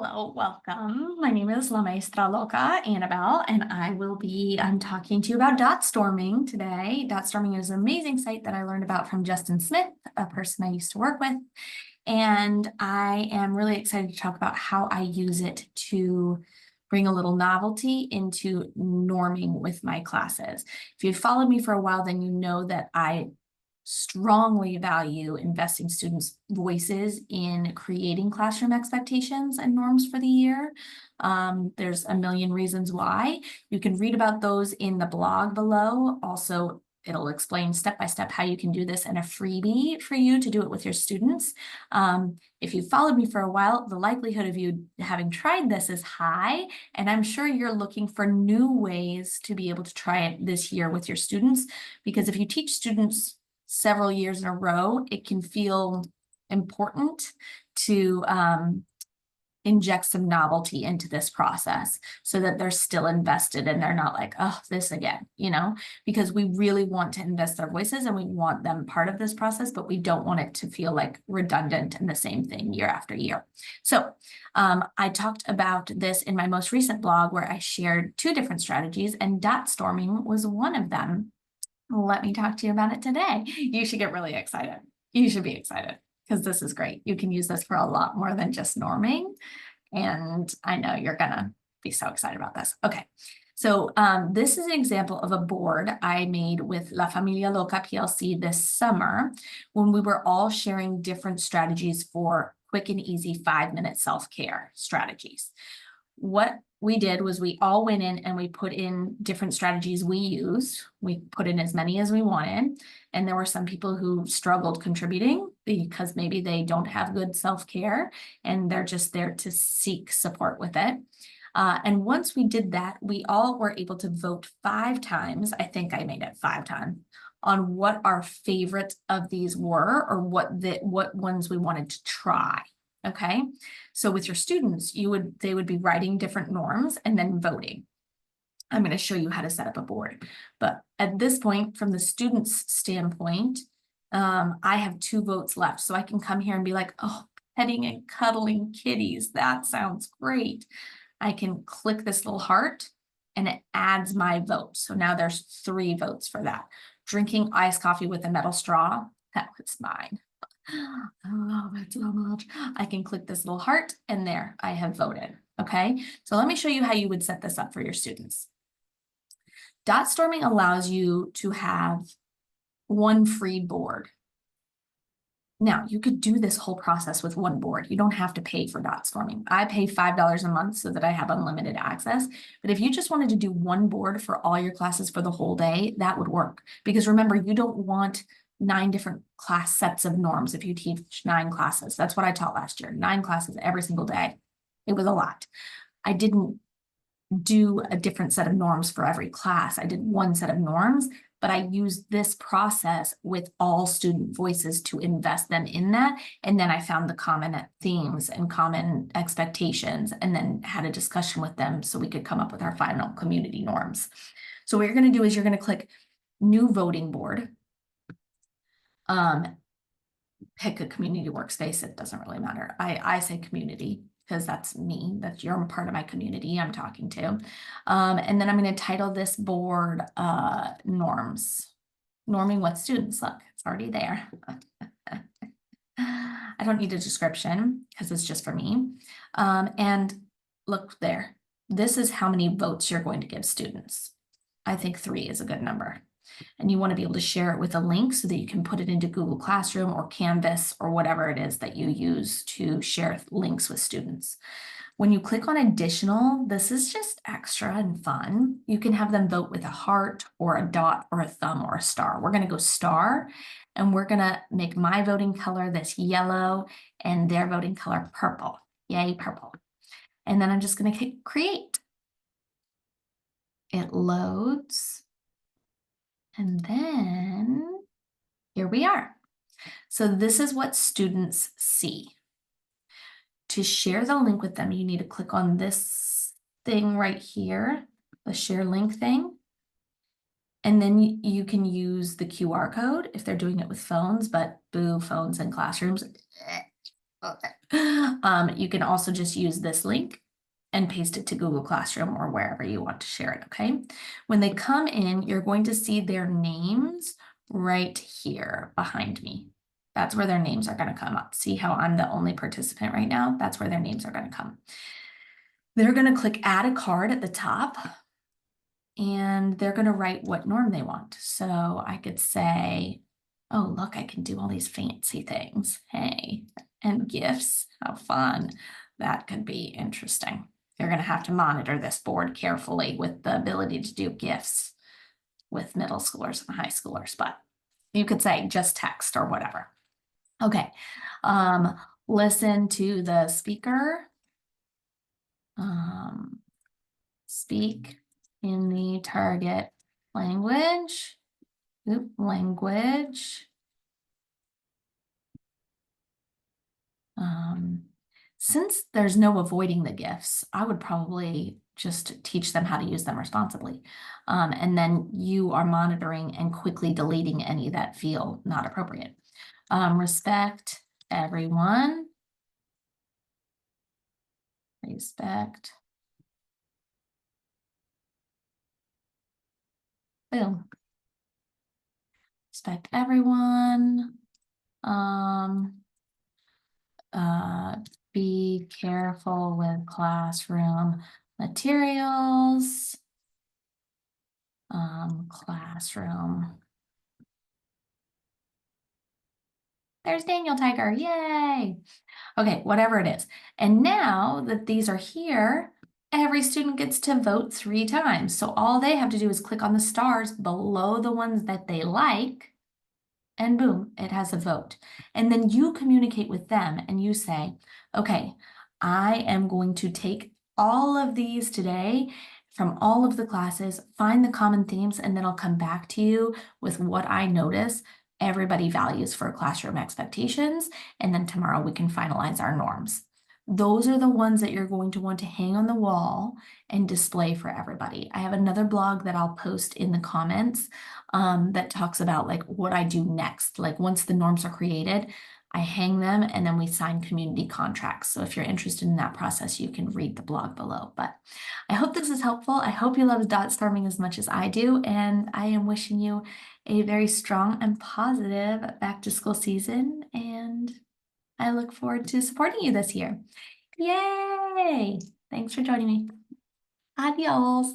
Hello, welcome. My name is La Maestra Loca, Annabelle, and I will be talking to you about Dotstorming today. Dotstorming is an amazing site that I learned about from Justin Smith, a person I used to work with. And I am really excited to talk about how I use it to bring a little novelty into norming with my classes. If you've followed me for a while, then you know that I strongly value investing students' voices in creating classroom expectations and norms for the year. There's a million reasons why. You can read about those in the blog below. Also, it'll explain step-by-step how you can do this in a freebie for you to do it with your students. If you've followed me for a while, the likelihood of you having tried this is high, and I'm sure you're looking for new ways to be able to try it this year with your students, because if you teach students several years in a row, it can feel important to inject some novelty into this process so that they're still invested and they're not like, oh, this again, because we really want to invest their voices and we want them part of this process, but we don't want it to feel like redundant and the same thing year after year. So I talked about this in my most recent blog where I shared 2 different strategies, and Dotstorming was one of them. Let me talk to you about it today. You should get really excited. You should be excited because this is great. You can use this for a lot more than just norming. And I know you're gonna be so excited about this. Okay, so this is an example of a board I made with La Familia Loca PLC this summer when we were all sharing different strategies for quick and easy 5-minute self-care strategies. What we did was we all went in and we put in different strategies we used. We put in as many as we wanted. And there were some people who struggled contributing because maybe they don't have good self-care and they're just there to seek support with it. And once we did that, we all were able to vote 5 times. I think I made it 5 times on what our favorite of these were or what ones we wanted to try. Okay, so with your students, they would be writing different norms and then voting. I'm going to show you how to set up a board. But at this point, from the student's standpoint, I have 2 votes left. So I can come here and be like, oh, petting and cuddling kitties. That sounds great. I can click this little heart and it adds my vote. So now there's 3 votes for that. Drinking iced coffee with a metal straw, that was mine. I love it so much. I can click this little heart and there I have voted. Okay, so let me show you how you would set this up for your students. Dotstorming allows you to have 1 free board. Now, you could do this whole process with 1 board. You don't have to pay for Dotstorming. I pay $5 a month so that I have unlimited access. But if you just wanted to do 1 board for all your classes for the whole day, that would work. Because remember, you don't want 9 different class sets of norms if you teach 9 classes. That's what I taught last year, 9 classes every single day. It was a lot. I didn't do a different set of norms for every class. I did 1 set of norms, but I used this process with all student voices to invest them in that. And then I found the common themes and common expectations and then had a discussion with them so we could come up with our final community norms. So what you're going to do is you're going to click New Voting Board. Pick a community workspace. It doesn't really matter. I say community because that's me. That's you're part of my community I'm talking to. And then I'm going to title this board Norms. Norming with students. Look, it's already there. I don't need a description because it's just for me. And look there. This is how many votes you're going to give students. I think 3 is a good number. And you want to be able to share it with a link so that you can put it into Google Classroom or Canvas or whatever it is that you use to share links with students. When you click on additional, this is just extra and fun. You can have them vote with a heart or a dot or a thumb or a star. We're going to go star, and we're going to make my voting color this yellow and their voting color purple. Yay, purple. And then I'm just going to click create. It loads. And then here we are. So this is what students see. To share the link with them, you need to click on this thing right here, the share link thing. And then you can use the QR code if they're doing it with phones, but boo, phones and classrooms. You can also just use this link and paste it to Google Classroom or wherever you want to share it, okay? When they come in, you're going to see their names right here behind me. That's where their names are going to come up. See how I'm the only participant right now? That's where their names are going to come. They're going to click add a card at the top, and they're going to write what norm they want. So I could say, oh, look, I can do all these fancy things. Hey, and gifts, how fun. That could be interesting. You're going to have to monitor this board carefully with the ability to do gifts with middle schoolers and high schoolers, but you could say just text or whatever. Okay, listen to the speaker. Speak in the target language. Language. Since there's no avoiding the gifts, I would probably just teach them how to use them responsibly. And then you are monitoring and quickly deleting any that feel not appropriate. Respect everyone. Respect. Boom. Respect everyone. Be careful with classroom materials. Classroom. There's Daniel Tiger, yay! Okay, whatever it is. And now that these are here, every student gets to vote 3 times. So all they have to do is click on the stars below the ones that they like, and boom, it has a vote. And then you communicate with them and you say, okay, I am going to take all of these today from all of the classes, find the common themes, and then I'll come back to you with what I notice everybody values for classroom expectations. And then tomorrow we can finalize our norms. Those are the ones that you're going to want to hang on the wall and display for everybody. I have another blog that I'll post in the comments that talks about like what I do next. Like once the norms are created, I hang them and then we sign community contracts. So if you're interested in that process, you can read the blog below. But I hope this is helpful. I hope you love Dotstorming as much as I do. And I am wishing you a very strong and positive back to school season. And I look forward to supporting you this year. Yay! Thanks for joining me. Adios.